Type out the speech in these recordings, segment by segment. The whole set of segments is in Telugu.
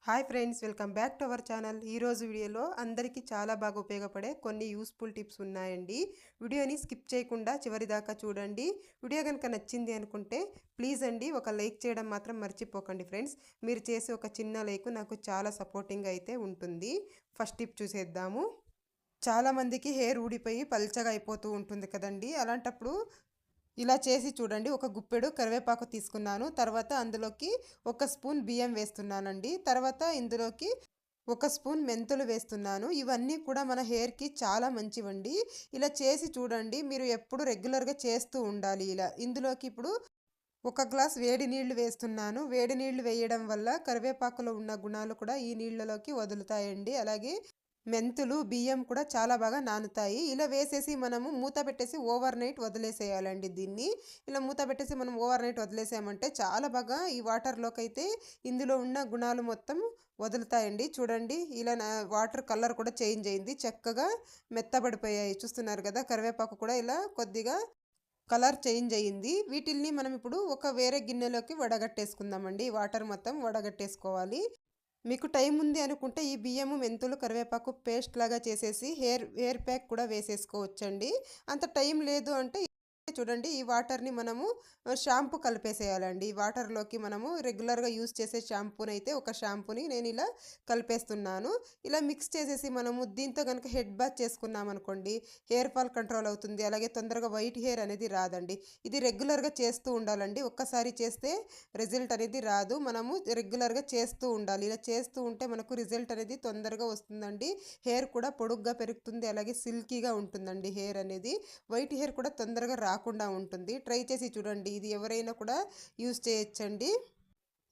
Hi friends, welcome back to our channel. ఈరోజు వీడియోలో అందరికీ చాలా బాగా ఉపయోగపడే కొన్ని యూస్ఫుల్ టిప్స్ ఉన్నాయండి. వీడియోని స్కిప్ చేయకుండా చివరి దాకా చూడండి. వీడియో కనుక నచ్చింది అనుకుంటే ప్లీజ్ అండి ఒక లైక్ చేయడం మాత్రం మర్చిపోకండి ఫ్రెండ్స్. మీరు చేసే ఒక చిన్న లైక్ నాకు చాలా సపోర్టింగ్ అయితే ఉంటుంది. ఫస్ట్ టిప్ చూసేద్దాము. చాలామందికి హెయిర్ ఊడిపోయి పల్చగా అయిపోతూ ఉంటుంది కదండి. అలాంటప్పుడు ఇలా చేసి చూడండి. ఒక గుప్పెడు కరివేపాకు తీసుకున్నాను. తర్వాత అందులోకి ఒక స్పూన్ బియ్యం వేస్తున్నానండి. తర్వాత ఇందులోకి ఒక స్పూన్ మెంతులు వేస్తున్నాను. ఇవన్నీ కూడా మన హెయిర్కి చాలా మంచివండి. ఇలా చేసి చూడండి. మీరు ఎప్పుడు రెగ్యులర్గా చేస్తూ ఉండాలి ఇలా. ఇందులోకి ఇప్పుడు ఒక గ్లాస్ వేడి నీళ్లు వేస్తున్నాను. వేడి నీళ్లు వేయడం వల్ల కరివేపాకులో ఉన్న గుణాలు కూడా ఈ నీళ్ళలోకి వదులుతాయండి. అలాగే మెంతులు, బియ్యం కూడా చాలా బాగా నానుతాయి. ఇలా వేసేసి మనము మూత పెట్టేసి ఓవర్ నైట్ వదిలేసేయాలండి దీన్ని. ఇలా మూత పెట్టేసి మనం ఓవర్ నైట్ వదిలేసామంటే చాలా బాగా ఈ వాటర్లోకి అయితే ఇందులో ఉన్న గుణాలు మొత్తం వదులుతాయండి. చూడండి, ఇలా వాటర్ కలర్ కూడా చేంజ్ అయింది. చక్కగా మెత్తబడిపోయాయి. చూస్తున్నారు కదా, కరివేపాకు కూడా ఇలా కొద్దిగా కలర్ చేంజ్ అయ్యింది. వీటిల్ని మనం ఇప్పుడు ఒక వేరే గిన్నెలోకి వడగట్టేసుకుందామండి. వాటర్ మొత్తం వడగట్టేసుకోవాలి. మీకు టైం ఉంది అనుకుంటే ఈ బియ్యము, మెంతులు, కరివేపాకు పేస్ట్ లాగా చేసేసి హెయిర్ ప్యాక్ కూడా వేసేసుకోవచ్చండి. అంత టైం లేదు అంటే చూడండి, ఈ వాటర్ని మనము షాంపూ కలిపేసేయాలండి. ఈ వాటర్లోకి మనము రెగ్యులర్గా యూస్ చేసే షాంపూని అయితే ఒక షాంపూని నేను ఇలా కలిపేస్తున్నాను. ఇలా మిక్స్ చేసేసి మనము దీంతో కనుక హెడ్ బాత్ చేసుకున్నాం అనుకోండి, హెయిర్ ఫాల్ కంట్రోల్ అవుతుంది. అలాగే తొందరగా వైట్ హెయిర్ అనేది రాదండి. ఇది రెగ్యులర్గా చేస్తూ ఉండాలండి. ఒక్కసారి చేస్తే రిజల్ట్ అనేది రాదు. మనము రెగ్యులర్గా చేస్తూ ఉండాలి. ఇలా చేస్తూ ఉంటే మనకు రిజల్ట్ అనేది తొందరగా వస్తుందండి. హెయిర్ కూడా పొడుగ్గా పెరుగుతుంది. అలాగే సిల్కీగా ఉంటుందండి హెయిర్ అనేది. వైట్ హెయిర్ కూడా తొందరగా రాకుండా ఉంటుంది. ట్రై చేసి చూడండి. ఇది ఎవరైనా కూడా యూజ్ చేయొచ్చండి.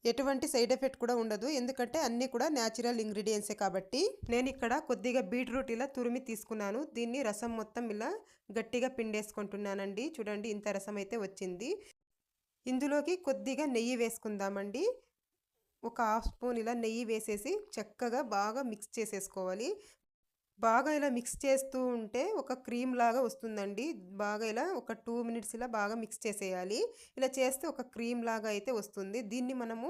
ఎటువంటి సైడ్ ఎఫెక్ట్ కూడా ఉండదు. ఎందుకంటే అన్నీ కూడా న్యాచురల్ ఇంగ్రీడియంట్సే కాబట్టి. నేను ఇక్కడ కొద్దిగా బీట్రూట్ ఇలా తురిమి తీసుకున్నాను. దీన్ని రసం మొత్తం ఇలా గట్టిగా పిండేసుకుంటున్నానండి. చూడండి, ఇంత రసం అయితే వచ్చింది. ఇందులోకి కొద్దిగా నెయ్యి వేసుకుందామండి. ఒక హాఫ్ స్పూన్ ఇలా నెయ్యి వేసేసి చక్కగా బాగా మిక్స్ చేసేసుకోవాలి. బాగా ఇలా మిక్స్ చేస్తూ ఉంటే ఒక క్రీమ్ లాగా వస్తుందండి. బాగా ఇలా ఒక 2 మినిట్స్ ఇలా బాగా మిక్స్ చేసేయాలి. ఇలా చేస్తే ఒక క్రీమ్ లాగా అయితే వస్తుంది. దీన్ని మనము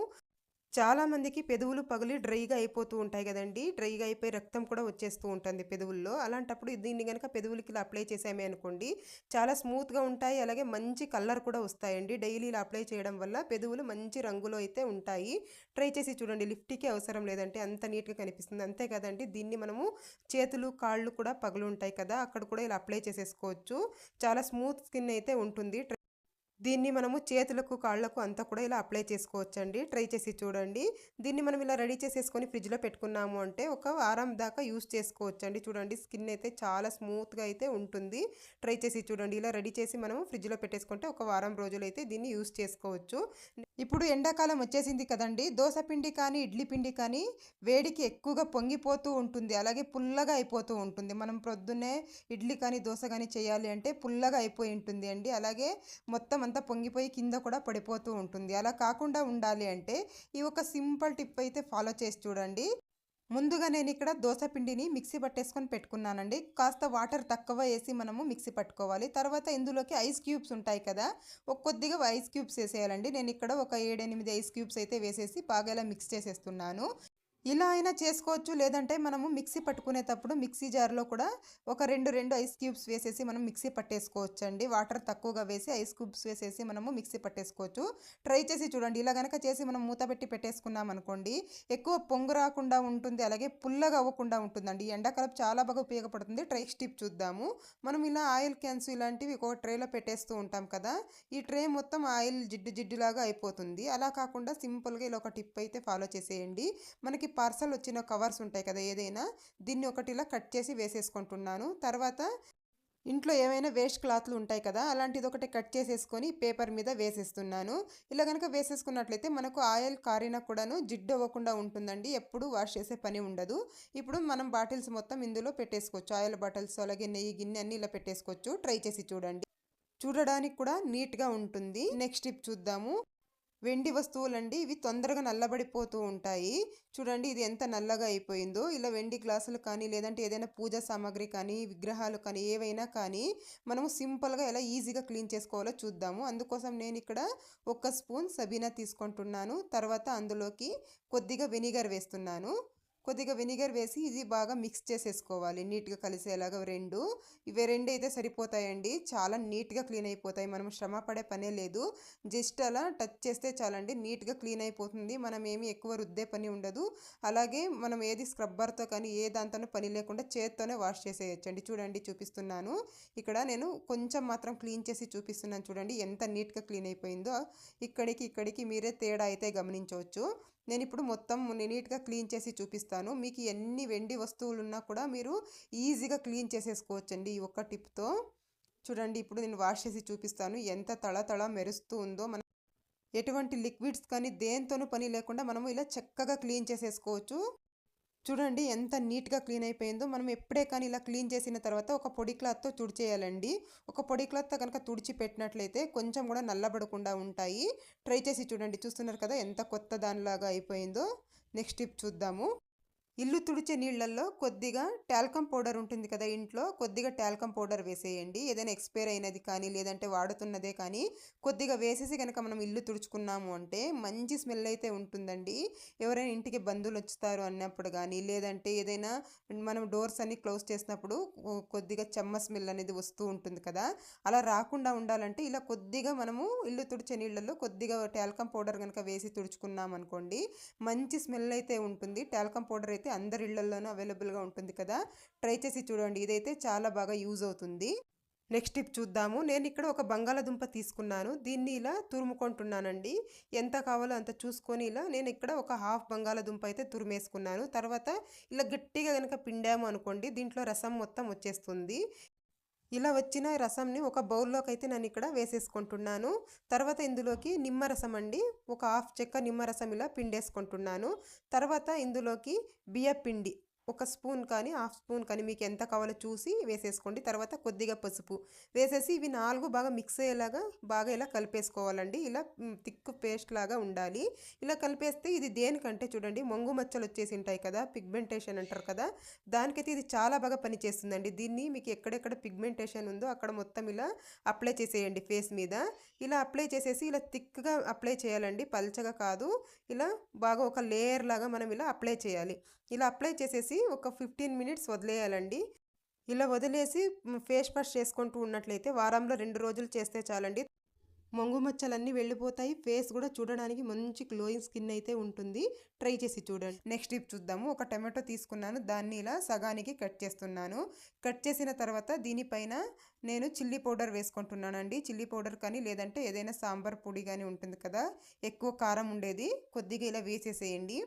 చాలామందికి పెదవులు పగిలి డ్రైగా అయిపోతూ ఉంటాయి కదండి. డ్రైగా అయిపోయి రక్తం కూడా వచ్చేస్తూ ఉంటుంది పెదవుల్లో. అలాంటప్పుడు దీన్ని కనుక పెదవులకి ఇలా అప్లై చేసామే అనుకోండి, చాలా స్మూత్గా ఉంటాయి. అలాగే మంచి కలర్ కూడా వస్తాయండి. డైలీ ఇలా అప్లై చేయడం వల్ల పెదవులు మంచి రంగులో అయితే ఉంటాయి. ట్రై చేసి చూడండి. లిఫ్ట్కి అవసరం లేదంటే అంత నీట్గా కనిపిస్తుంది. అంతే కదండి, దీన్ని మనము చేతులు, కాళ్ళు కూడా పగులు ఉంటాయి కదా, అక్కడ కూడా ఇలా అప్లై చేసేసుకోవచ్చు. చాలా స్మూత్ స్కిన్ అయితే ఉంటుంది. దీన్ని మనము చేతులకు, కాళ్ళకు అంతా కూడా ఇలా అప్లై చేసుకోవచ్చండి. ట్రై చేసి చూడండి. దీన్ని మనం ఇలా రెడీ చేసేసుకొని ఫ్రిడ్జ్లో పెట్టుకున్నాము అంటే ఒక వారం దాకా యూస్ చేసుకోవచ్చండి. చూడండి, స్కిన్ అయితే చాలా స్మూత్గా అయితే ఉంటుంది. ట్రై చేసి చూడండి. ఇలా రెడీ చేసి మనము ఫ్రిడ్జ్లో పెట్టేసుకుంటే ఒక వారం రోజులైతే దీన్ని యూస్ చేసుకోవచ్చు. ఇప్పుడు ఎండాకాలం వచ్చేసింది కదండి. దోశ పిండి కానీ, ఇడ్లీ పిండి కానీ వేడికి ఎక్కువగా పొంగిపోతూ ఉంటుంది. అలాగే పుల్లగా అయిపోతూ ఉంటుంది. మనం ప్రొద్దున్నే ఇడ్లీ కానీ, దోశ కానీ చేయాలి అంటే పుల్లగా అయిపోయి ఉంటుంది అండి. అలాగే మొత్తం అంతా పొంగిపోయి కింద కూడా పడిపోతూ ఉంటుంది. అలా కాకుండా ఉండాలి అంటే ఈ ఒక సింపుల్ టిప్ అయితే ఫాలో చేసి చూడండి. ముందుగా నేను ఇక్కడ దోశ పిండిని మిక్సీ పట్టేసుకొని పెట్టుకున్నానండి. కాస్త వాటర్ తక్కువ వేసి మనము మిక్సీ పట్టుకోవాలి. తర్వాత ఇందులోకి ఐస్ క్యూబ్స్ ఉంటాయి కదా, కొద్దిగా ఐస్ క్యూబ్స్ వేసేయాలండి. నేను ఇక్కడ ఒక 7-8 ఐస్ క్యూబ్స్ అయితే వేసేసి బాగా ఇలా మిక్స్ చేసేస్తున్నాను. ఇలా అయినా చేసుకోవచ్చు. లేదంటే మనము మిక్సీ పట్టుకునేటప్పుడు మిక్సీ జార్లో కూడా ఒక రెండు ఐస్ క్యూబ్స్ వేసేసి మనం మిక్సీ పట్టేసుకోవచ్చు అండి. వాటర్ తక్కువగా వేసి ఐస్ క్యూబ్స్ వేసేసి మనము మిక్సీ పట్టేసుకోవచ్చు. ట్రై చేసి చూడండి. ఇలా కనుక చేసి మనం మూత పెట్టి పెట్టేసుకున్నాం అనుకోండి, ఎక్కువ పొంగు రాకుండా ఉంటుంది. అలాగే పుల్లగా అవ్వకుండా ఉంటుందండి. ఎండాకాలం చాలా బాగా ఉపయోగపడుతుంది. ట్రై టిప్ చూద్దాము. మనం ఇలా ఆయిల్ క్యాన్స్ ఇలాంటివి ఒక ట్రేలో పెట్టేస్తూ ఉంటాం కదా, ఈ ట్రే మొత్తం ఆయిల్ జిడ్డు జిడ్డులాగా అయిపోతుంది. అలా కాకుండా సింపుల్గా ఇలా ఒక టిప్ అయితే ఫాలో చేసేయండి. మనకి పార్సల్ వచ్చిన కవర్స్ ఉంటాయి కదా, ఏదైనా దీన్ని ఒకటి ఇలా కట్ చేసి వేసేసుకుంటున్నాను. తర్వాత ఇంట్లో ఏమైనా వేస్ట్ క్లాత్లు ఉంటాయి కదా, అలాంటిది ఒకటి కట్ చేసేసుకొని పేపర్ మీద వేసేస్తున్నాను. ఇలా కనుక వేసేసుకున్నట్లయితే మనకు ఆయిల్ కారినా కూడాను జిడ్డు అవ్వకుండా ఉంటుందండి. ఎప్పుడు వాష్ చేసే పని ఉండదు. ఇప్పుడు మనం బాటిల్స్ మొత్తం ఇందులో పెట్టేసుకోవచ్చు. ఆయిల్ బాటిల్స్, అలాగే నెయ్యి గిన్నె అన్నీ ఇలా పెట్టేసుకోవచ్చు. ట్రై చేసి చూడండి. చూడడానికి కూడా నీట్గా ఉంటుంది. నెక్స్ట్ టిప్ చూద్దాము. వెండి వస్తువులండి ఇవి తొందరగా నల్లబడిపోతూ ఉంటాయి. చూడండి ఇది ఎంత నల్లగా అయిపోయిందో. ఇలా వెండి గ్లాసులు కానీ లేదంటే ఏదైనా పూజా సామాగ్రి కానీ విగ్రహాలు కానీ ఏవైనా కానీ మనము సింపుల్గా ఎలా ఈజీగా క్లీన్ చేసుకోవాలో చూద్దాము. అందుకోసం నేను ఇక్కడ 1 స్పూన్ సబీనా తీసుకుంటున్నాను. తర్వాత అందులోకి కొద్దిగా వెనిగర్ వేస్తున్నాను. కొద్దిగా వెనిగర్ వేసి ఇది బాగా మిక్స్ చేసేసుకోవాలి నీట్గా కలిసేలాగా ఇవి రెండు అయితే సరిపోతాయండి. చాలా నీట్గా క్లీన్ అయిపోతాయి. మనం శ్రమ పడే పనే లేదు. జస్ట్ అలా టచ్ చేస్తే చాలండి నీట్గా క్లీన్ అయిపోతుంది. మనం ఏమి ఎక్కువ రుద్దే పని ఉండదు. అలాగే మనం ఏది స్క్రబ్బర్తో కానీ ఏ దాంతోనూ పని లేకుండా చేత్తోనే వాష్ చేసేయచ్చండి. చూడండి చూపిస్తున్నాను. ఇక్కడ నేను కొంచెం మాత్రం క్లీన్ చేసి చూపిస్తున్నాను. చూడండి ఎంత నీట్గా క్లీన్ అయిపోయిందో. ఇక్కడికి మీరే తేడా అయితే గమనించవచ్చు. నేను ఇప్పుడు మొత్తం నీట్గా క్లీన్ చేసి చూపిస్తాను. మీకు ఎన్ని వెండి వస్తువులు ఉన్నా కూడా మీరు ఈజీగా క్లీన్ చేసేసుకోవచ్చండి ఈ ఒక్క టిప్తో. చూడండి ఇప్పుడు నేను వాష్ చేసి చూపిస్తాను. ఎంత తళతళ మెరుస్తూ ఉందో. మనం ఎటువంటి లిక్విడ్స్ కానీ దేంతోనూ పని లేకుండా మనము ఇలా చక్కగా క్లీన్ చేసేసుకోవచ్చు. చూడండి ఎంత నీట్గా క్లీన్ అయిపోయిందో. మనం ఎప్పుడే కానీ ఇలా క్లీన్ చేసిన తర్వాత ఒక పొడి క్లాత్తో తుడిచేయాలండి. ఒక పొడి క్లాత్తో కనుక తుడిచి పెట్టినట్లయితే కొంచెం కూడా నల్లబడకుండా ఉంటాయి. ట్రై చేసి చూడండి. చూస్తున్నారు కదా ఎంత కొత్త దానిలాగా అయిపోయిందో. నెక్స్ట్ టిప్ చూద్దాము. ఇల్లు తుడిచే నీళ్ళల్లో కొద్దిగా టాల్కమ్ పౌడర్ ఉంటుంది కదా ఇంట్లో, కొద్దిగా టాల్కమ్ పౌడర్ వేసేయండి. ఏదైనా ఎక్స్పైర్ అయినది కానీ లేదంటే వాడుతున్నదే కానీ కొద్దిగా వేసేసి కనుక మనం ఇల్లు తుడుచుకున్నాము అంటే మంచి స్మెల్ అయితే ఉంటుందండి. ఎవరైనా ఇంటికి బంధువులు వచ్చుతారు అన్నప్పుడు కానీ లేదంటే ఏదైనా మనం డోర్స్ అన్ని క్లోజ్ చేసినప్పుడు కొద్దిగా చెమ్మ స్మెల్ అనేది వస్తూ ఉంటుంది కదా, అలా రాకుండా ఉండాలంటే ఇలా కొద్దిగా మనము ఇల్లు తుడిచే నీళ్ళల్లో కొద్దిగా టాల్కమ్ పౌడర్ కనుక వేసి తుడుచుకున్నాం అనుకోండి మంచి స్మెల్ అయితే ఉంటుంది. టాల్కమ్ పౌడర్ అయితే అందరి ఇళ్లలోనూ అవైలబుల్గా ఉంటుంది కదా, ట్రై చేసి చూడండి. ఇదైతే చాలా బాగా యూజ్ అవుతుంది. నెక్స్ట్ టిప్ చూద్దాము. నేను ఇక్కడ ఒక బంగాళాదుంప తీసుకున్నాను. దీన్ని ఇలా తురుముకుంటున్నానండి. ఎంత కావాలో అంత చూసుకొని ఇలా నేను ఇక్కడ ఒక హాఫ్ బంగాళాదుంప అయితే తురిమేసుకున్నాను. తర్వాత ఇలా గట్టిగా కనుక పిండాము అనుకోండి దీంట్లో రసం మొత్తం వచ్చేస్తుంది. ఇలా వచ్చిన రసంని ఒక బౌల్లోకి అయితే నేను ఇక్కడ వేసేసుకుంటున్నాను. తర్వాత ఇందులోకి నిమ్మరసం అండి, ఒక హాఫ్ చెక్క నిమ్మరసం ఇలా పిండేసుకుంటున్నాను. తర్వాత ఇందులోకి బియ్యపిండి 1 స్పూన్ కానీ హాఫ్ స్పూన్ కానీ మీకు ఎంత కావాలో చూసి వేసేసుకోండి. తర్వాత కొద్దిగా పసుపు వేసేసి ఇవి 4 బాగా మిక్స్ అయ్యేలాగా బాగా ఇలా కలిపేసుకోవాలండి. ఇలా థిక్ పేస్ట్ లాగా ఉండాలి. ఇలా కలిపేస్తే ఇది దేనికంటే చూడండి మొంగు మచ్చలు వచ్చేసి ఉంటాయి కదా, పిగ్మెంటేషన్ అంటారు కదా, దానికైతే ఇది చాలా బాగా పనిచేస్తుందండి. దీన్ని మీకు ఎక్కడెక్కడ పిగ్మెంటేషన్ ఉందో అక్కడ మొత్తం ఇలా అప్లై చేసేయండి ఫేస్ మీద. ఇలా అప్లై చేసేసి ఇలా థిక్గా అప్లై చేయాలండి, పల్చగా కాదు. ఇలా బాగా ఒక లేయర్ లాగా మనం ఇలా అప్లై చేయాలి. ఇలా అప్లై చేసేసి ఒక 15 మినిట్స్ వదిలేయాలండి. ఇలా వదిలేసి ఫేస్ వాష్ చేసుకుంటూ ఉన్నట్లయితే వారంలో 2 రోజులు చేస్తే చాలండి. మొంగు మచ్చలన్నీ వెళ్ళిపోతాయి. ఫేస్ కూడా చూడడానికి మంచి గ్లోయింగ్ స్కిన్ అయితే ఉంటుంది. ట్రై చేసి చూడండి. నెక్స్ట్ టిప్ చూద్దాము. ఒక టమాటో తీసుకున్నాను. దాన్ని ఇలా సగానికి కట్ చేస్తున్నాను. కట్ చేసిన తర్వాత దీనిపైన నేను చిల్లీ పౌడర్ వేసుకుంటున్నానండి. చిల్లీ పౌడర్ కానీ లేదంటే ఏదైనా సాంబార్ పొడి కానీ ఉంటుంది కదా, ఎక్కువ కారం ఉండేది, కొద్దిగా ఇలా వేసేసేయండి.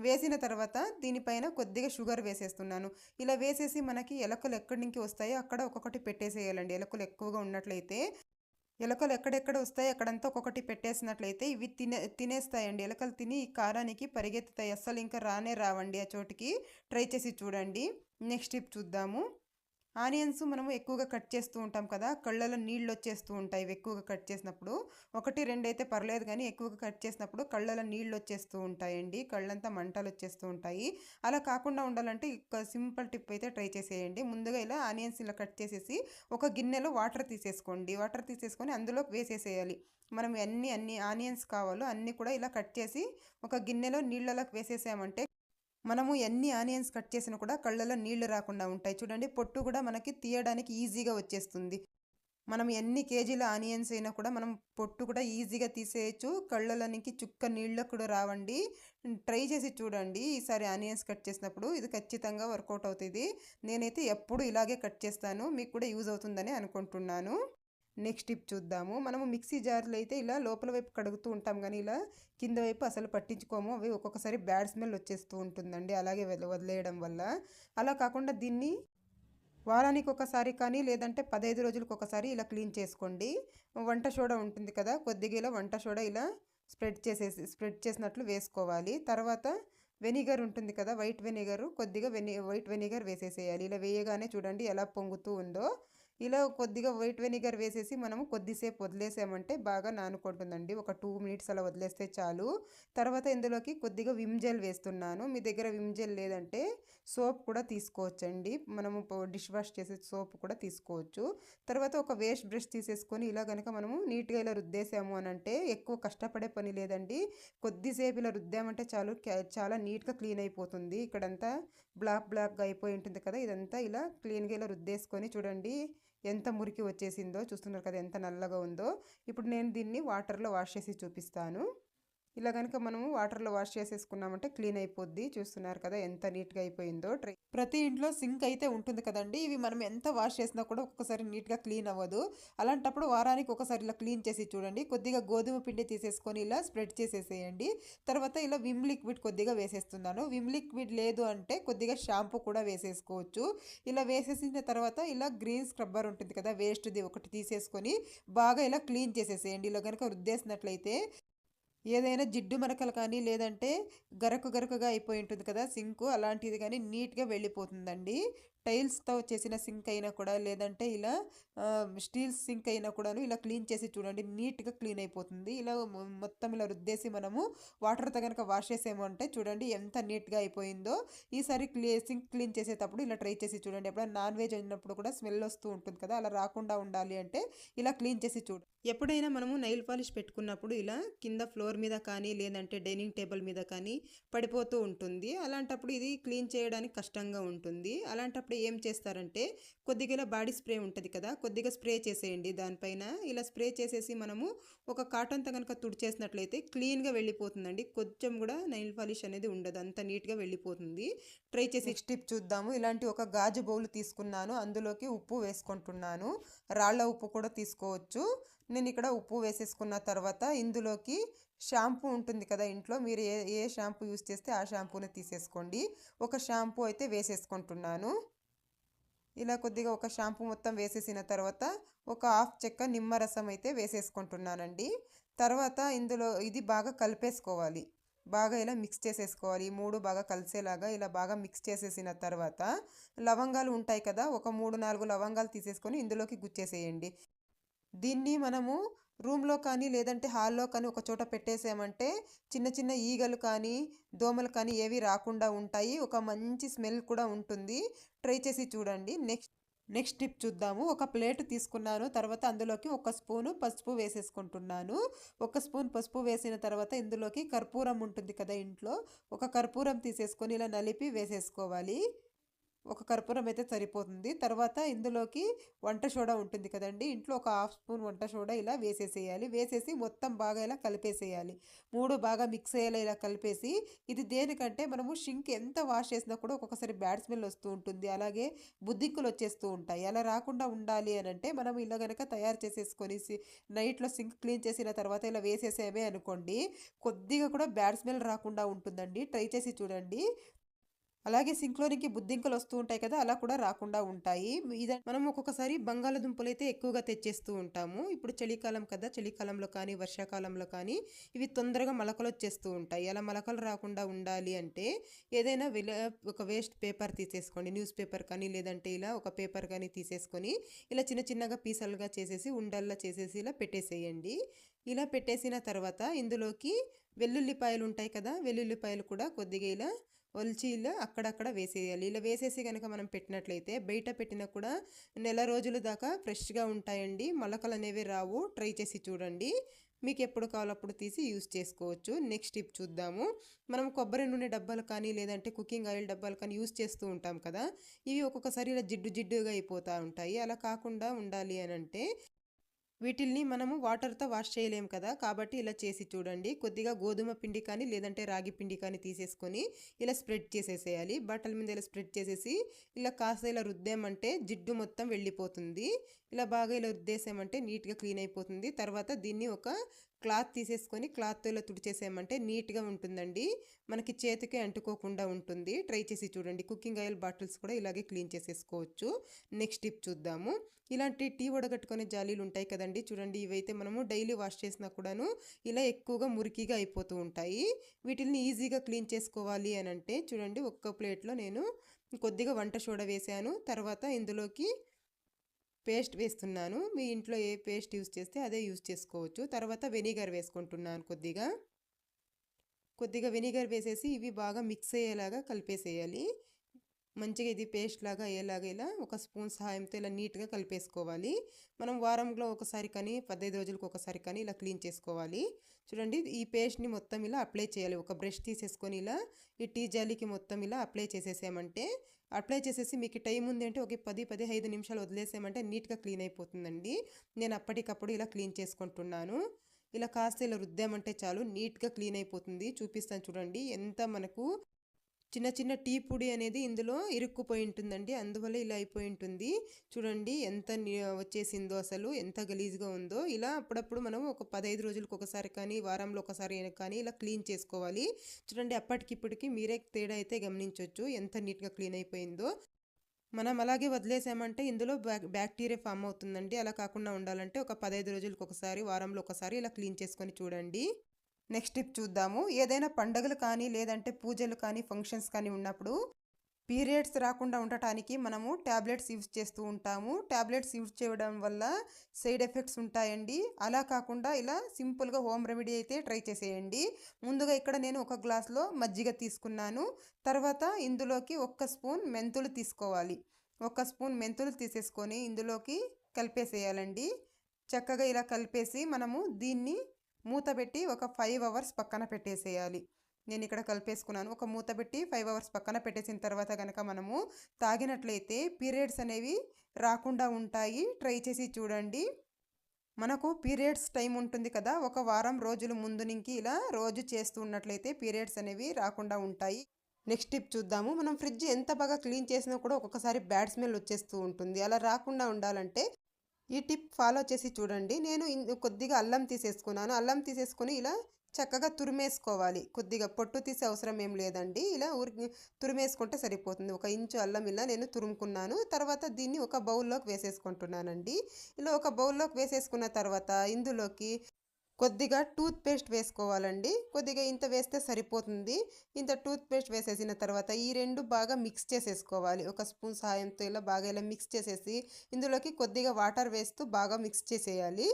వేసిన తర్వాత దీనిపైన కొద్దిగా షుగర్ వేసేస్తున్నాను. ఇలా వేసేసి మనకి ఎలకలు ఎక్కడి నుంచి వస్తాయో అక్కడ ఒక్కొక్కటి పెట్టేసేయాలండి. ఎలకలు ఎక్కువగా ఉన్నట్లయితే ఎలకలు ఎక్కడెక్కడ వస్తాయి అక్కడంతా ఒక్కొక్కటి పెట్టేసినట్లయితే ఇవి తినేస్తాయండి. ఎలకలు తిని ఈ కారానికి పరిగెత్తుతాయి. అస్సలు ఇంకా రావండి ఆ చోటికి. ట్రై చేసి చూడండి. నెక్స్ట్ టిప్ చూద్దాము. ఆనియన్స్ మనము ఎక్కువగా కట్ చేస్తూ ఉంటాం కదా, కళ్ళలో నీళ్ళు వచ్చేస్తూ ఉంటాయి ఎక్కువగా కట్ చేసినప్పుడు. 1, 2 అయితే పర్లేదు కానీ ఎక్కువగా కట్ చేసినప్పుడు కళ్ళలో నీళ్ళు వచ్చేస్తూ ఉంటాయండి, కళ్ళంతా మంటలు వచ్చేస్తూ ఉంటాయి. అలా కాకుండా ఉండాలంటే ఒక సింపుల్ టిప్ అయితే ట్రై చేసేయండి. ముందుగా ఇలా ఆనియన్స్ ఇలా కట్ చేసేసి ఒక గిన్నెలో వాటర్ తీసేసుకోండి. వాటర్ తీసేసుకొని అందులోకి వేసేసేయాలి. మనం అన్ని ఆనియన్స్ కావాలో అన్నీ కూడా ఇలా కట్ చేసి ఒక గిన్నెలో నీళ్ళలోకి వేసేసామంటే మనము ఎన్ని ఆనియన్స్ కట్ చేసినా కూడా కళ్ళలో నీళ్లు రాకుండా ఉంటాయి. చూడండి పొట్టు కూడా మనకి తీయడానికి ఈజీగా వచ్చేస్తుంది. మనం ఎన్ని కేజీల ఆనియన్స్ అయినా కూడా మనం పొట్టు కూడా ఈజీగా తీసేయచ్చు. కళ్ళలోనికి చుక్క నీళ్ళు కూడా రావండి. ట్రై చేసి చూడండి ఈసారి ఆనియన్స్ కట్ చేసినప్పుడు. ఇది ఖచ్చితంగా వర్కౌట్ అవుతుంది. నేనైతే ఎప్పుడు ఇలాగే కట్ చేస్తాను. మీకు కూడా యూజ్ అవుతుందని అనుకుంటున్నాను. నెక్స్ట్ టిప్ చూద్దాము. మనము మిక్సీ జార్లు అయితే ఇలా లోపల వైపు కడుగుతూ ఉంటాం కానీ ఇలా కింద వైపు అసలు పట్టించుకోము. అవి ఒక్కొక్కసారి బ్యాడ్ స్మెల్ వచ్చేస్తూ ఉంటుందండి అలాగే వదిలేయడం వల్ల. అలా కాకుండా దీన్ని వారానికి ఒకసారి కానీ లేదంటే 15 రోజులకు ఒకసారి ఇలా క్లీన్ చేసుకోండి. వంట సోడా ఉంటుంది కదా, కొద్దిగా ఇలా వంట సోడా ఇలా స్ప్రెడ్ చేసినట్లు వేసుకోవాలి. తర్వాత వెనిగర్ ఉంటుంది కదా, వైట్ వెనిగర్, కొద్దిగా వైట్ వెనిగర్ వేసేసేయాలి. ఇలా వేయగానే చూడండి ఎలా పొంగుతూ ఉందో. ఇలా కొద్దిగా వైట్ వెనిగర్ వేసేసి మనము కొద్దిసేపు వదిలేసామంటే బాగా నానుకుంటుందండి. ఒక 2 మినిట్స్ అలా వదిలేస్తే చాలు. తర్వాత ఇందులోకి కొద్దిగా విమ్ జెల్ వేస్తున్నాను. మీ దగ్గర విమ్ జెల్ లేదంటే సోప్ కూడా తీసుకోవచ్చండి. మనము డిష్ వాష్ చేసే సోప్ కూడా తీసుకోవచ్చు. తర్వాత ఒక వేస్ట్ బ్రష్ తీసేసుకొని ఇలా కనుక మనము నీట్గా ఇలా రుద్దేసాము అని అంటే ఎక్కువ కష్టపడే పని లేదండి. కొద్దిసేపు ఇలా రుద్దామంటే చాలు, చాలా నీట్గా క్లీన్ అయిపోతుంది. ఇక్కడంతా బ్లాక్గా అయిపోయి ఉంటుంది కదా, ఇదంతా ఇలా క్లీన్గా ఇలా రుద్దేసుకొని చూడండి ఎంత మురికి వచ్చేసిందో. చూస్తున్నారు కదా ఎంత నల్లగా ఉందో. ఇప్పుడు నేను దీన్ని వాటర్లో వాష్ చేసి చూపిస్తాను. ఇలా కనుక మనము వాటర్లో వాష్ చేసేసుకున్నామంటే క్లీన్ అయిపోద్ది. చూస్తున్నారు కదా ఎంత నీట్గా అయిపోయిందో. ప్రతి ఇంట్లో సింక్ అయితే ఉంటుంది కదండి. ఇవి మనం ఎంత వాష్ చేసినా కూడా ఒక్కొక్కసారి నీట్గా క్లీన్ అవ్వదు. అలాంటప్పుడు వారానికి ఒకసారి ఇలా క్లీన్ చేసి చూడండి. కొద్దిగా గోధుమ పిండి తీసేసుకొని ఇలా స్ప్రెడ్ చేసేసేయండి. తర్వాత ఇలా విమ్ లిక్విడ్ కొద్దిగా వేసేస్తున్నాను. విమ్ లిక్విడ్ లేదు అంటే కొద్దిగా షాంపూ కూడా వేసేసుకోవచ్చు. ఇలా వేసేసిన తర్వాత ఇలా గ్రీన్ స్క్రబ్బర్ ఉంటుంది కదా, వేస్ట్ది ఒకటి తీసేసుకొని బాగా ఇలా క్లీన్ చేసేసేయండి. ఇలా కనుక రుద్దేసినట్లయితే ఏదైనా జిడ్డు మరకలు కానీ లేదంటే గరకగా అయిపోయి ఉంటుంది కదా సింకు, అలాంటిది కానీ నీట్గా వెళ్ళిపోతుందండి. టైల్స్తో చేసిన సింక్ అయినా కూడా లేదంటే ఇలా స్టీల్ సింక్ అయినా కూడాను ఇలా క్లీన్ చేసి చూడండి, నీట్గా క్లీన్ అయిపోతుంది. ఇలా మొత్తం ఇలా రుద్దేసి మనము వాటర్తో కనుక వాష్ చేసామంటే చూడండి ఎంత నీట్గా అయిపోయిందో. ఈసారి సింక్ క్లీన్ చేసేటప్పుడు ఇలా ట్రై చేసి చూడండి. ఎప్పుడైనా నాన్ వెజ్ అయినప్పుడు కూడా స్మెల్ వస్తూ ఉంటుంది కదా, అలా రాకుండా ఉండాలి అంటే ఇలా క్లీన్ చేసి చూడండి. ఎప్పుడైనా మనము నైల్ పాలిష్ పెట్టుకున్నప్పుడు ఇలా కింద ఫ్లోర్ మీద కానీ లేదంటే డైనింగ్ టేబుల్ మీద కానీ పడిపోతూ ఉంటుంది. అలాంటప్పుడు ఇది క్లీన్ చేయడానికి కష్టంగా ఉంటుంది. అలాంటప్పుడు ఏం చేస్తారంటే కొద్దిగా ఇలా బాడీ స్ప్రే ఉంటుంది కదా, కొద్దిగా స్ప్రే చేసేయండి దానిపైన. ఇలా స్ప్రే చేసేసి మనము ఒక కాటన్తో కనుక తుడిచేసినట్లయితే క్లీన్గా వెళ్ళిపోతుందండి. కొంచెం కూడా నైల్ పాలిష్ అనేది ఉండదు, అంత నీట్గా వెళ్ళిపోతుంది. ట్రై చేసి నెక్స్ట్ టిప్ చూద్దాము. ఇలాంటి ఒక గాజు బౌల్ తీసుకున్నాను, అందులోకి ఉప్పు వేసుకుంటున్నాను. రాళ్ళ ఉప్పు కూడా తీసుకోవచ్చు. నేను ఇక్కడ ఉప్పు వేసేసుకున్న తర్వాత ఇందులోకి షాంపూ ఉంటుంది కదా ఇంట్లో, మీరు ఏ షాంపూ యూస్ చేస్తే ఆ షాంపూని తీసేసుకోండి. ఒక షాంపూ అయితే వేసేసుకుంటున్నాను. ఇలా కొద్దిగా ఒక షాంపూ మొత్తం వేసేసిన తర్వాత ఒక హాఫ్ చెక్క నిమ్మరసం అయితే వేసేసుకుంటున్నానండి. తర్వాత ఇందులో ఇది బాగా కలిపేసుకోవాలి. బాగా ఇలా మిక్స్ చేసేసుకోవాలి. ఈ మూడు బాగా కలిసేలాగా ఇలా బాగా మిక్స్ చేసేసిన తర్వాత లవంగాలు ఉంటాయి కదా, ఒక 3-4 లవంగాలు తీసేసుకొని ఇందులోకి గుచ్చేసేయండి. దీన్ని మనము రూమ్లో కానీ లేదంటే హాల్లో కానీ ఒక చోట పెట్టేసామంటే చిన్న చిన్న ఈగలు కానీ దోమలు కానీ ఏవి రాకుండా ఉంటాయి. ఒక మంచి స్మెల్ కూడా ఉంటుంది. ట్రై చేసి చూడండి. నెక్స్ట్ టిప్ చూద్దాము. ఒక ప్లేట్ తీసుకున్నాను, తర్వాత అందులోకి 1 స్పూను పసుపు వేసేసుకుంటున్నాను. 1 స్పూన్ పసుపు వేసిన తర్వాత ఇందులోకి కర్పూరం ఉంటుంది కదా ఇంట్లో, ఒక కర్పూరం తీసేసుకొని ఇలా నలిపి వేసేసుకోవాలి. ఒక కర్పూరం అయితే సరిపోతుంది. తర్వాత ఇందులోకి వంట సోడా ఉంటుంది కదండి ఇంట్లో, ఒక హాఫ్ స్పూన్ వంట సోడా ఇలా వేసేసేయాలి. వేసేసి మొత్తం బాగా ఇలా కలిపేసేయాలి. 3 బాగా మిక్స్ అయ్యేలా ఇలా కలిపేసి, ఇది దేనికంటే మనము షింక్ ఎంత వాష్ చేసినా కూడా ఒక్కొక్కసారి బ్యాడ్ స్మెల్ వస్తూ ఉంటుంది, అలాగే బుద్ధింకులు వచ్చేస్తూ ఉంటాయి. అలా రాకుండా ఉండాలి అని అంటే మనం ఇలా కనుక తయారు చేసేసుకొని నైట్లో సింక్ క్లీన్ చేసిన తర్వాత ఇలా వేసేసేమే అనుకోండి, కొద్దిగా కూడా బ్యాడ్ స్మెల్ రాకుండా ఉంటుందండి. ట్రై చేసి చూడండి. అలాగే సింక్లోనికి బుద్ధింకలు వస్తూ ఉంటాయి కదా, అలా కూడా రాకుండా ఉంటాయి. మనం ఒక్కొక్కసారి బంగాళదుంపలు అయితే ఎక్కువగా తెచ్చేస్తూ ఉంటాము. ఇప్పుడు చలికాలం కదా, చలికాలంలో కానీ వర్షాకాలంలో కానీ ఇవి తొందరగా మొలకలు వచ్చేస్తూ ఉంటాయి. అలా మొలకలు రాకుండా ఉండాలి అంటే ఏదైనా ఒక వేస్ట్ పేపర్ తీసేసుకోండి, న్యూస్ పేపర్ కానీ లేదంటే ఇలా ఒక పేపర్ కానీ తీసేసుకొని ఇలా చిన్న చిన్నగా పీసలుగా చేసేసి ఉండల్లా చేసేసి ఇలా పెట్టేసేయండి. ఇలా పెట్టేసిన తర్వాత ఇందులోకి వెల్లుల్లిపాయలు ఉంటాయి కదా, వెల్లుల్లిపాయలు కూడా కొద్దిగా ఇలా ఒలిచి ఇలా అక్కడక్కడ వేసేయాలి. ఇలా వేసేసి కనుక మనం పెట్టినట్లయితే బయట పెట్టినా కూడా నెల రోజుల దాకా ఫ్రెష్గా ఉంటాయండి, మొలకలు అనేవి రావు. ట్రై చేసి చూడండి. మీకు ఎప్పుడు కావాలో అప్పుడు తీసి యూస్ చేసుకోవచ్చు. నెక్స్ట్ టిప్ చూద్దాము. మనం కొబ్బరి నూనె డబ్బాలు కానీ లేదంటే కుకింగ్ ఆయిల్ డబ్బాలు కానీ యూస్ చేస్తూ ఉంటాం కదా, ఇవి ఒక్కొక్కసారి ఇలా జిడ్డుగా అయిపోతూ ఉంటాయి. అలా కాకుండా ఉండాలి అని అంటే వీటిల్ని మనము వాటర్తో వాష్ చేయలేము కదా, కాబట్టి ఇలా చేసి చూడండి. కొద్దిగా గోధుమ పిండి కానీ లేదంటే రాగి పిండి కానీ తీసేసుకొని ఇలా స్ప్రెడ్ చేసేసేయాలి. బట్టల మీద ఇలా స్ప్రెడ్ చేసేసి ఇలా కాస్త ఇలా రుద్దామంటే జిడ్డు మొత్తం వెళ్ళిపోతుంది. ఇలా బాగా ఇలా రుద్దేసామంటే నీట్గా క్లీన్ అయిపోతుంది. తర్వాత దీన్ని ఒక క్లాత్ తీసేసుకొని క్లాత్తో ఇలా తుడిచేసామంటే నీట్గా ఉంటుందండి, మనకి చేతికి అంటుకోకుండా ఉంటుంది. ట్రై చేసి చూడండి. కుకింగ్ ఆయిల్ బాటిల్స్ కూడా ఇలాగే క్లీన్ చేసేసుకోవచ్చు. నెక్స్ట్ టిప్ చూద్దాము. ఇలాంటి టీ వడగట్టుకునే జాలీలు ఉంటాయి కదండి, చూడండి. ఇవైతే మనము డైలీ వాష్ చేసినా కూడాను ఇలా ఎక్కువగా మురికిగా అయిపోతూ ఉంటాయి. వీటిని ఈజీగా క్లీన్ చేసుకోవాలి అని అంటే చూడండి, ఒక్క ప్లేట్లో నేను కొద్దిగా వంట సోడా వేసాను. తర్వాత ఇందులోకి పేస్ట్ వేస్తున్నాను. మీ ఇంట్లో ఏ పేస్ట్ యూస్ చేస్తే అదే యూస్ చేసుకోవచ్చు. తర్వాత వెనిగర్ వేసుకుంటున్నాను కొద్దిగా వెనిగర్ వేసేసి ఇవి బాగా మిక్స్ అయ్యేలాగా కలిపేసేయాలి. మంచిగా ఇది పేస్ట్ లాగా అయ్యేలాగా ఇలా ఒక స్పూన్ సహాయంతో ఇలా నీట్గా కలిపేసుకోవాలి. మనం వారంలో ఒకసారి కానీ 15 రోజులకు ఒకసారి కానీ ఇలా క్లీన్ చేసుకోవాలి. చూడండి ఈ పేస్ట్ని మొత్తం ఇలా అప్లై చేయాలి. ఒక బ్రష్ తీసేసుకొని ఇలా ఈ టీ జాలీకి మొత్తం ఇలా అప్లై చేసేసామంటే అప్లై చేసేసి మీకు టైం ఉంది అంటే ఒక 10-15 నిమిషాలు వదిలేసామంటే నీట్గా క్లీన్ అయిపోతుందండి. నేను అప్పటికప్పుడు ఇలా క్లీన్ చేసుకుంటున్నాను. ఇలా కాస్త ఇలా రుద్దామంటే చాలు నీట్గా క్లీన్ అయిపోతుంది. చూపిస్తాను చూడండి. ఎంత మనకు చిన్న చిన్న టీ పొడి అనేది ఇందులో ఇరుక్కుపోయి ఉంటుందండి. అందువల్ల ఇలా అయిపోయి ఉంటుంది. చూడండి ఎంత వచ్చేసిందో, అసలు ఎంత గలీజ్గా ఉందో. ఇలా అప్పుడప్పుడు మనం ఒక 15 రోజులకు ఒకసారి కానీ వారంలో ఒకసారి కానీ ఇలా క్లీన్ చేసుకోవాలి. చూడండి అప్పటికిప్పటికి మీరే తేడా అయితే గమనించవచ్చు ఎంత నీట్గా క్లీన్ అయిపోయిందో. మనం అలాగే వదిలేసామంటే ఇందులో బ్యాక్టీరియా ఫామ్ అవుతుందండి. అలా కాకుండా ఉండాలంటే ఒక 15 రోజులకు ఒకసారి వారంలో ఒకసారి ఇలా క్లీన్ చేసుకొని చూడండి. నెక్స్ట్ టిప్ చూద్దాము. ఏదైనా పండుగలు కానీ లేదంటే పూజలు కానీ ఫంక్షన్స్ కానీ ఉన్నప్పుడు పీరియడ్స్ రాకుండా ఉండటానికి మనము ట్యాబ్లెట్స్ యూజ్ చేస్తూ ఉంటాము. ట్యాబ్లెట్స్ యూజ్ చేయడం వల్ల సైడ్ ఎఫెక్ట్స్ ఉంటాయండి. అలా కాకుండా ఇలా సింపుల్గా హోమ్ రెమెడీ అయితే ట్రై చేసేయండి. ముందుగా ఇక్కడ నేను ఒక గ్లాస్లో మజ్జిగ తీసుకున్నాను. తర్వాత ఇందులోకి 1 స్పూన్ మెంతులు తీసుకోవాలి. 1 స్పూన్ మెంతులు తీసేసుకొని ఇందులోకి కలిపేసేయాలండి. చక్కగా ఇలా కలిపేసి మనము దీన్ని మూత పెట్టి ఒక 5 అవర్స్ పక్కన పెట్టేసేయాలి. నేను ఇక్కడ కలిపేసుకున్నాను. ఒక మూత పెట్టి 5 అవర్స్ పక్కన పెట్టేసిన తర్వాత కనుక మనము తాగినట్లయితే పీరియడ్స్ అనేవి రాకుండా ఉంటాయి. ట్రై చేసి చూడండి. మనకు పీరియడ్స్ టైం ఉంటుంది కదా, ఒక వారం రోజుల ముందు నుంచి ఇలా రోజు చేస్తూ ఉన్నట్లయితే పీరియడ్స్ అనేవి రాకుండా ఉంటాయి. నెక్స్ట్ టిప్ చూద్దాము. మనం ఫ్రిడ్జ్ ఎంత బాగా క్లీన్ చేసినా కూడా ఒక్కొక్కసారి బ్యాడ్ స్మెల్ వచ్చేస్తూ ఉంటుంది. అలా రాకుండా ఉండాలంటే ఈ టిప్ ఫాలో చేసి చూడండి. నేను కొద్దిగా అల్లం తీసేసుకున్నాను. అల్లం తీసేసుకొని ఇలా చక్కగా తురిమేసుకోవాలి. కొద్దిగా పొట్టు తీసే అవసరం ఏం లేదండి. ఇలా తురిమేసుకుంటే సరిపోతుంది. 1 ఇంచు అల్లం ఇలా నేను తురుముకున్నాను. తర్వాత దీన్ని ఒక బౌల్లోకి వేసేసుకుంటున్నానండి. ఇలా ఒక బౌల్లోకి వేసేసుకున్న తర్వాత ఇందులోకి కొద్దిగా టూత్ పేస్ట్ వేసుకోవాలండి. కొద్దిగా ఇంత వేస్తే సరిపోతుంది. ఇంత టూత్ పేస్ట్ వేసేసిన తర్వాత ఈ రెండు బాగా మిక్స్ చేసేసుకోవాలి. 1 స్పూన్ సహాయంతో ఇలా బాగా ఇలా మిక్స్ చేసేసి ఇందులోకి కొద్దిగా వాటర్ వేస్తూ బాగా మిక్స్ చేసేయాలి.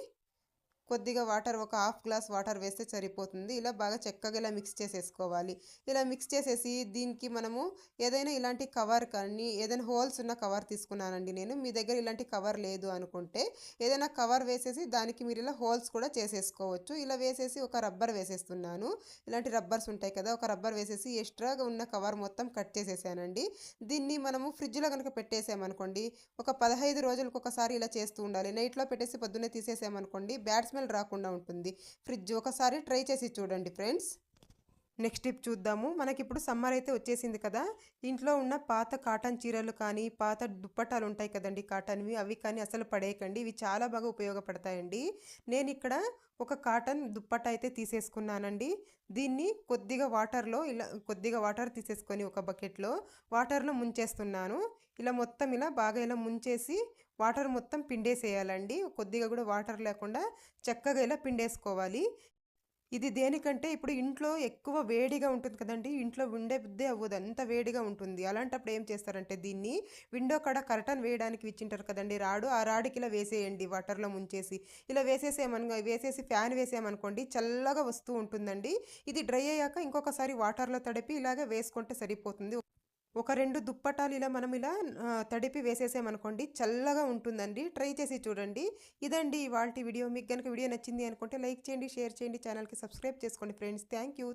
కొద్దిగా వాటర్ ఒక హాఫ్ గ్లాస్ వాటర్ వేస్తే సరిపోతుంది. ఇలా బాగా చక్కగా ఇలా మిక్స్ చేసేసుకోవాలి. ఇలా మిక్స్ చేసేసి దీనికి మనము ఏదైనా ఇలాంటి కవర్ కానీ ఏదైనా హోల్స్ ఉన్న కవర్ తీసుకున్నానండి నేను. మీ దగ్గర ఇలాంటి కవర్ లేదు అనుకుంటే ఏదైనా కవర్ వేసేసి దానికి మీరు ఇలా హోల్స్ కూడా చేసేసుకోవచ్చు. ఇలా వేసేసి ఒక రబ్బర్ వేసేస్తున్నాను. ఇలాంటి రబ్బర్స్ ఉంటాయి కదా, ఒక రబ్బర్ వేసేసి ఎక్స్ట్రాగా ఉన్న కవర్ మొత్తం కట్ చేసేసానండి. దీన్ని మనము ఫ్రిడ్జ్లో కనుక పెట్టేసామనుకోండి ఒక 15 రోజులకు ఒకసారి ఇలా చేస్తూ ఉండాలి. నైట్లో పెట్టేసి పొద్దున్నే తీసేసామనుకోండి బ్యాడ్ స్మెల్ రాకుండా ఉంటుంది. ఫ్రిడ్జ్ ఒకసారి ట్రై చేసి చూడండి ఫ్రెండ్స్. నెక్స్ట్ టిప్ చూద్దాము. మనకి ఇప్పుడు సమ్మర్ అయితే వచ్చేసింది కదా, ఇంట్లో ఉన్న పాత కాటన్ చీరలు కానీ పాత దుప్పటాలు ఉంటాయి కదండి కాటన్వి, అవి కానీ అసలు పడేయకండి. ఇవి చాలా బాగా ఉపయోగపడతాయండి. నేను ఇక్కడ ఒక కాటన్ దుప్పట అయితే తీసేసుకున్నానండి. దీన్ని కొద్దిగా వాటర్ తీసేసుకొని ఒక బకెట్లో వాటర్లో ముంచేస్తున్నాను. ఇలా మొత్తం ఇలా బాగా ఇలా ముంచేసి వాటర్ మొత్తం పిండేసేయాలండి. కొద్దిగా కూడా వాటర్ లేకుండా చక్కగా ఇలా పిండేసుకోవాలి. ఇది దేనికంటే ఇప్పుడు ఇంట్లో ఎక్కువ వేడిగా ఉంటుంది కదండి, ఇంట్లో ఉండే బుద్ధే అవ్వదు, అంత వేడిగా ఉంటుంది. అలాంటప్పుడు ఏం చేస్తారంటే దీన్ని విండో కాడ కర్టన్ వేయడానికి ఇచ్చింటారు కదండి రాడు, ఆ రాడుకి ఇలా వేసేయండి వాటర్లో ముంచేసి. ఇలా వేసేసి ఫ్యాన్ వేసామనుకోండి చల్లగా వస్తూ ఉంటుందండి. ఇది డ్రై అయ్యాక ఇంకొకసారి వాటర్లో తడిపి ఇలాగ వేసుకుంటే సరిపోతుంది. ఒక 2 దుప్పటాలు ఇలా మనం ఇలా తడిపి వేసేసామనుకోండి చల్లగా ఉంటుందండి. ట్రై చేసి చూడండి. ఇదండి ఇవాల్టి వీడియో. మీకు కనుక వీడియో నచ్చింది అనుకుంటే లైక్ చేయండి, షేర్ చేయండి, ఛానల్కి సబ్స్క్రైబ్ చేసుకోండి ఫ్రెండ్స్. Thank you.